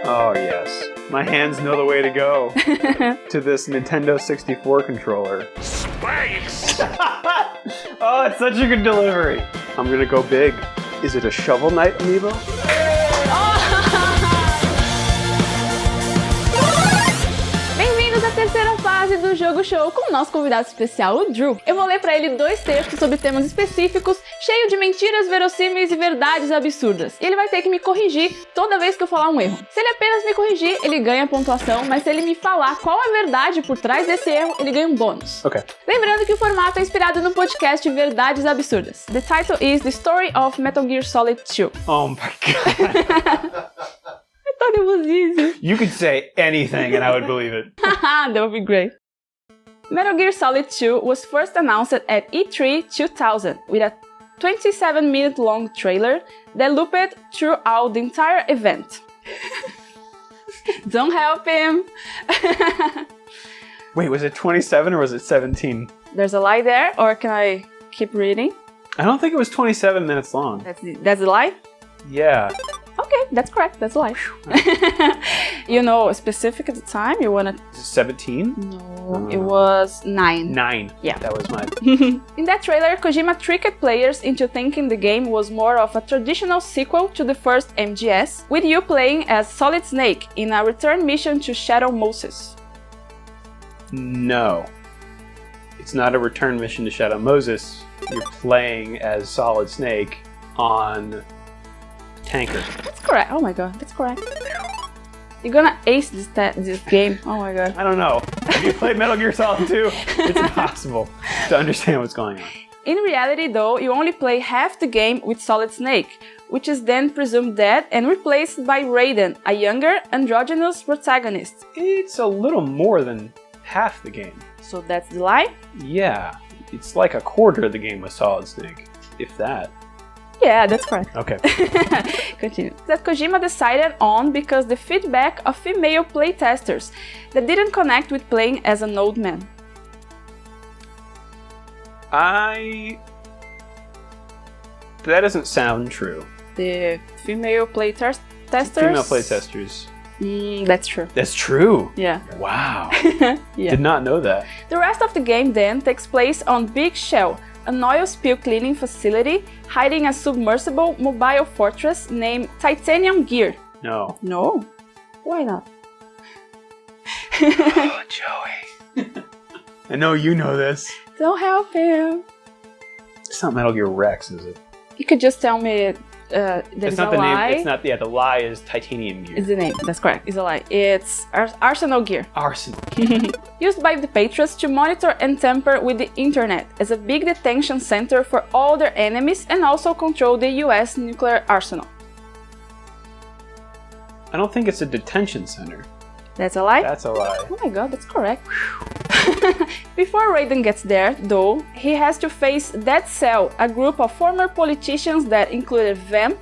Oh, yes. My hands know the way to go to this Nintendo 64 controller. Space! Oh, it's such a good delivery. I'm gonna go big. Is it a Shovel Knight amiibo? Bem-vindos à terceira fase do Jogo Show com o nosso convidado especial, o Drew. Eu vou ler pra ele 2 textos sobre temas específicos, cheio de mentiras verossímeis e verdades absurdas. E ele vai ter que me corrigir toda vez que eu falar um erro. Se ele apenas me corrigir, ele ganha pontuação, mas se ele me falar qual é a verdade por trás desse erro, ele ganha um bônus. Ok. Lembrando que o formato é inspirado no podcast Verdades Absurdas. The title is The Story of Metal Gear Solid 2. Oh my god. Tá nervosíssimo. You could say anything and I would believe it. That would be great. Metal Gear Solid 2 was first announced at E3 2000 with a 27-minute long trailer that looped throughout the entire event. Don't help him. Wait, was it 27 or was it 17? There's a lie there, or can I keep reading? I don't think it was 27 minutes long. That's a lie? Yeah. Okay, that's correct. That's a lie. You know, specific at the time, you wanna... 17? No, it was 9. 9. Yeah. That was mine. In that trailer, Kojima tricked players into thinking the game was more of a traditional sequel to the first MGS, with you playing as Solid Snake in a return mission to Shadow Moses. No. It's not a return mission to Shadow Moses. You're playing as Solid Snake on Tanker. That's correct. Oh my god, that's correct. You're gonna ace this game. Oh my god. I don't know. Have you played Metal Gear Solid 2? It's impossible to understand what's going on. In reality, though, you only play half the game with Solid Snake, which is then presumed dead and replaced by Raiden, a younger, androgynous protagonist. It's a little more than half the game. So that's the lie? Yeah. It's like a quarter of the game with Solid Snake, if that. Yeah, that's correct. Okay. Continue. That Kojima decided on because the feedback of female playtesters that didn't connect with playing as an old man. That doesn't sound true. The female playtesters? Female playtesters. That's true. That's true? Yeah. Wow. Yeah. Did not know that. The rest of the game then takes place on Big Shell, an oil spill cleaning facility hiding a submersible mobile fortress named Titanium Gear. No. No? Why not? Oh, Joey. I know you know this. Don't help him. It's not Metal Gear Rex, is it? You could just tell me there's It's a not the lie. name. It's not. Yeah, the lie is Titanium Gear. It's the name. That's correct. It's a lie. It's Arsenal Gear. Arsenal. Used by the Patriots to monitor and tamper with the internet as a big detention center for all their enemies and also control the US nuclear arsenal. I don't think it's a detention center. That's a lie? That's a lie. Oh my god, that's correct. Before Raiden gets there, though, he has to face Dead Cell, a group of former politicians that included Vamp,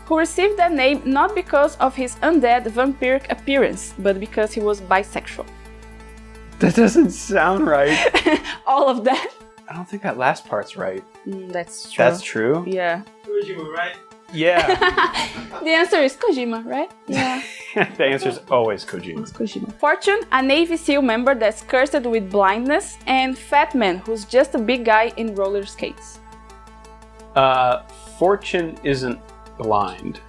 who received that name not because of his undead vampiric appearance, but because he was bisexual. That doesn't sound right. All of that? I don't think that last part's right. That's true. That's true? Yeah. Kojima, right? Yeah. The answer is Kojima, right? Yeah. The answer is always Kojima. It's Kojima. Fortune, a Navy SEAL member that's cursed with blindness, and Fat Man, who's just a big guy in roller skates. Fortune isn't blind.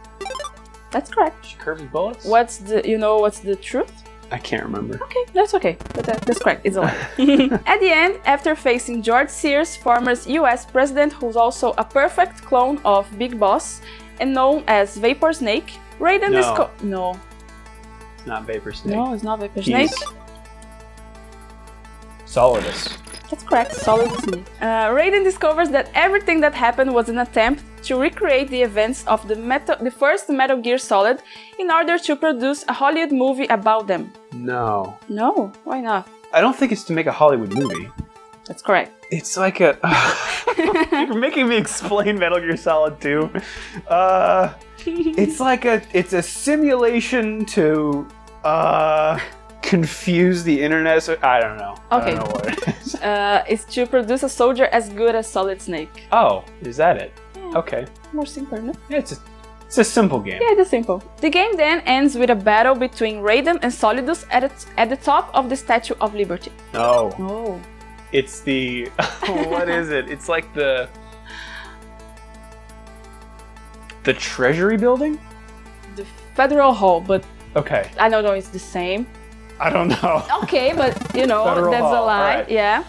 That's correct. She curves bullets? What's the truth? I can't remember. Okay, that's okay. But that's correct. It's a lie. At the end, after facing George Sears, former US president who's also a perfect clone of Big Boss and known as Vapor Snake, Raiden No. It's not Vapor Snake. No, it's not Vapor Snake. Solidus. That's correct, Solid Snake. Raiden discovers that everything that happened was an attempt to recreate the events of the first Metal Gear Solid in order to produce a Hollywood movie about them. No. No, why not? I don't think it's to make a Hollywood movie. That's correct. It's like a... You're making me explain Metal Gear Solid 2. It's a simulation to confuse the internet. So I don't know. Okay. I don't know what it is. It's to produce a soldier as good as Solid Snake. Oh, is that it? Yeah. Okay. More simple, no? Yeah, It's a simple game. Yeah, it's simple. The game then ends with a battle between Raiden and Solidus at the top of the Statue of Liberty. No. Oh. It's the... what is it? It's like the Treasury Building? The Federal Hall, but Okay. I don't know it's the same. I don't know. Ok, but you know, Federal that's Hall, a lie. right. Yeah.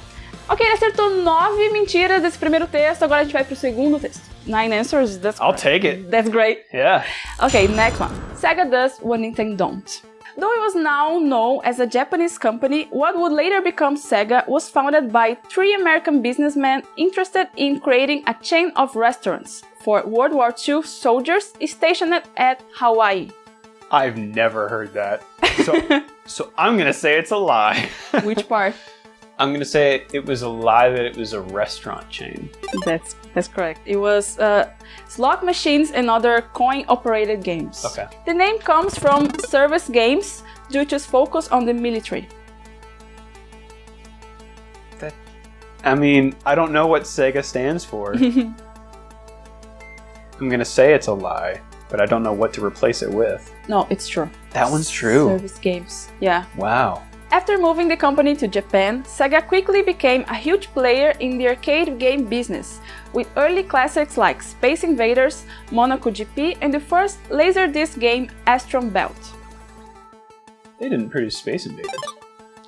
Ok, ele acertou 9 mentiras desse primeiro texto, agora a gente vai pro segundo texto. 9 answers, that's I'll correct. take it. That's great. Yeah. Okay, next one. Sega does what Nintendo don't. Though it was now known as a Japanese company, what would later become Sega was founded by 3 American businessmen interested in creating a chain of restaurants for World War II soldiers stationed at Hawaii. I've never heard that. So I'm gonna say it's a lie. Which part? I'm gonna say it was a lie that it was a restaurant chain. That's correct. It was slot machines and other coin-operated games. Okay. The name comes from service games due to its focus on the military. I mean, I don't know what Sega stands for. I'm gonna say it's a lie, but I don't know what to replace it with. No, it's true. That one's true. Service games. Yeah. Wow. After moving the company to Japan, Sega quickly became a huge player in the arcade game business, with early classics like Space Invaders, Monaco GP, and the first Laserdisc game Astron Belt. They didn't produce Space Invaders.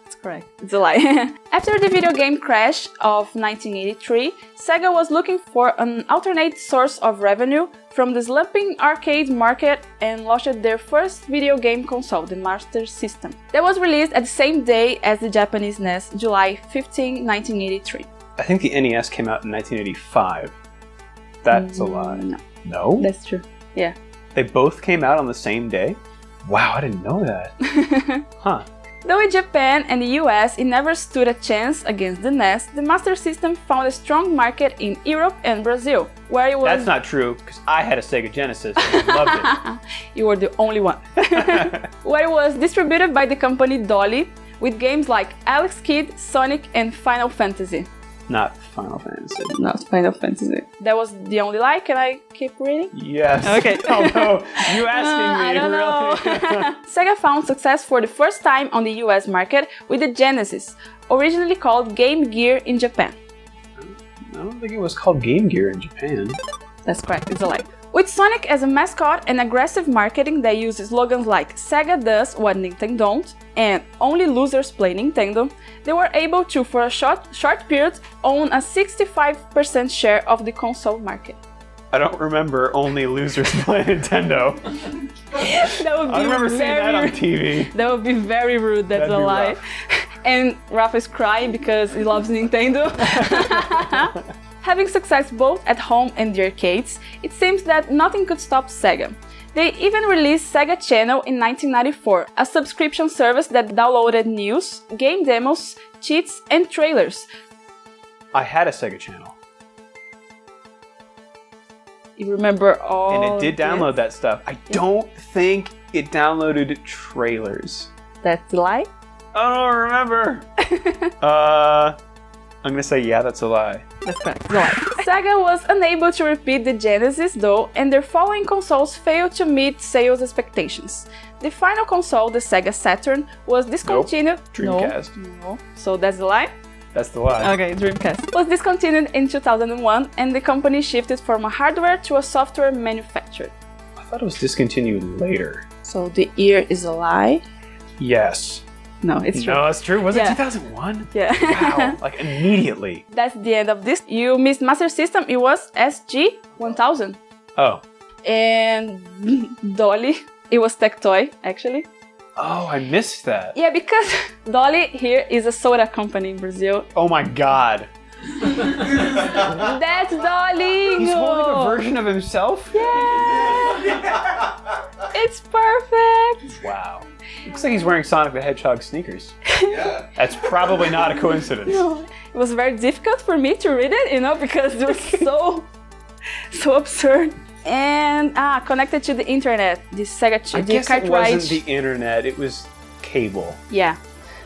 That's correct. It's a lie. After the video game crash of 1983, Sega was looking for an alternate source of revenue from the slumping arcade market and launched their first video game console, the Master System. That was released at the same day as the Japanese NES, July 15, 1983. I think the NES came out in 1985. That's a lie. No. No? That's true. Yeah. They both came out on the same day? Wow, I didn't know that. Huh. Though in Japan and the US it never stood a chance against the NES, the Master System found a strong market in Europe and Brazil, where it was... That's not true, because I had a Sega Genesis and I loved it. You were the only one. Where it was distributed by the company Dolly, with games like Alex Kidd, Sonic, and Final Fantasy. Not Final Fantasy. Not Final Fantasy. That was the only lie. Can I keep reading? Yes. Okay. Although, you asking me, I don't know. really? Sega found success for the first time on the US market with the Genesis, originally called Game Gear in Japan. I don't think it was called Game Gear in Japan. That's correct, it's a lie. With Sonic as a mascot and aggressive marketing that uses slogans like Sega does what Nintendo don't and only losers play Nintendo, they were able to, for a short period, own a 65% share of the console market. I don't remember only losers play Nintendo. That would be I remember seeing that on rude. TV. That would be very rude, that's That'd a be lie. rough. And Rafa is crying because he loves Nintendo. Having success both at home and the arcades, it seems that nothing could stop Sega. They even released Sega Channel in 1994, a subscription service that downloaded news, game demos, cheats, and trailers. I had a Sega Channel. You remember all And it did this? download that stuff. I don't think it downloaded trailers. That's a lie? I don't remember. I'm gonna say, yeah, that's a lie. That's correct. It's a lie. Sega was unable to repeat the Genesis though, and their following consoles failed to meet sales expectations. The final console, the Sega Saturn, was discontinued. Dreamcast. No. So that's a lie? That's the lie. Okay, Dreamcast. Was discontinued in 2001 and the company shifted from a hardware to a software manufacturer. I thought it was discontinued later. So the year is a lie? Yes. No, it's true. No, that's true. Was Yeah. it 2001? Yeah. Wow, like immediately. That's the end of this. You missed Master System, it was SG-1000. Oh. And Dolly, it was Tectoy, actually. Oh, I missed that. Yeah, because Dolly here is a soda company in Brazil. Oh my god. That's Dolly! He's holding a version of himself? Yeah! It's perfect! Wow. Looks like he's wearing Sonic the Hedgehog sneakers. Yeah. That's probably not a coincidence. No, it was very difficult for me to read it, because it was so absurd. And connected to the internet, the Sega I the guess it cartridge. wasn't the internet, it was cable. Yeah.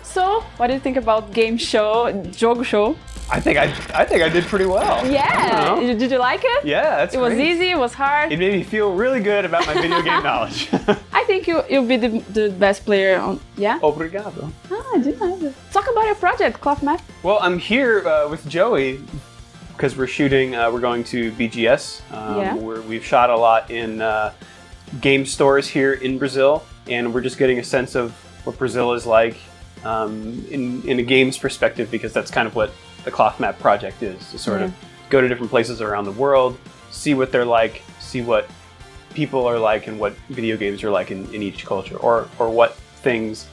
So, what do you think about game show, Jogo Show? I think I did pretty well. Yeah. Did you like it? Yeah, that's It was easy, it was hard. It made me feel really good about my video game knowledge. I think you'll be the best player on... Yeah? Obrigado. I didn't know that. Talk about your project, Cloth Math. Well, I'm here with Joey because we're shooting, we're going to BGS. We've shot a lot in game stores here in Brazil, and we're just getting a sense of what Brazil is like in a game's perspective, because that's kind of what the Cloth Map project is, to sort of go to different places around the world, see what they're like, see what people are like and what video games are like in each culture, or what things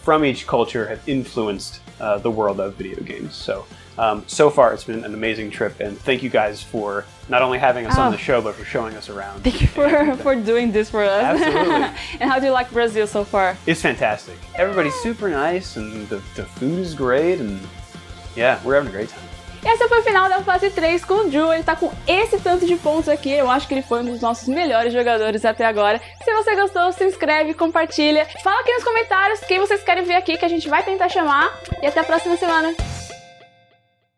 from each culture have influenced the world of video games. So far it's been an amazing trip, and thank you guys for not only having us on the show, but for showing us around. Thank you for doing this for us. Absolutely. And how do you like Brazil so far? It's fantastic. Everybody's super nice, and the food is great, and yeah, we're having a great time. Esse foi o final da fase 3 com o Drew. Ele tá com esse tanto de pontos aqui. Eu acho que ele foi um dos nossos melhores jogadores até agora. Se você gostou, se inscreve, compartilha. Fala aqui nos comentários quem vocês querem ver aqui, que a gente vai tentar chamar. E até a próxima semana.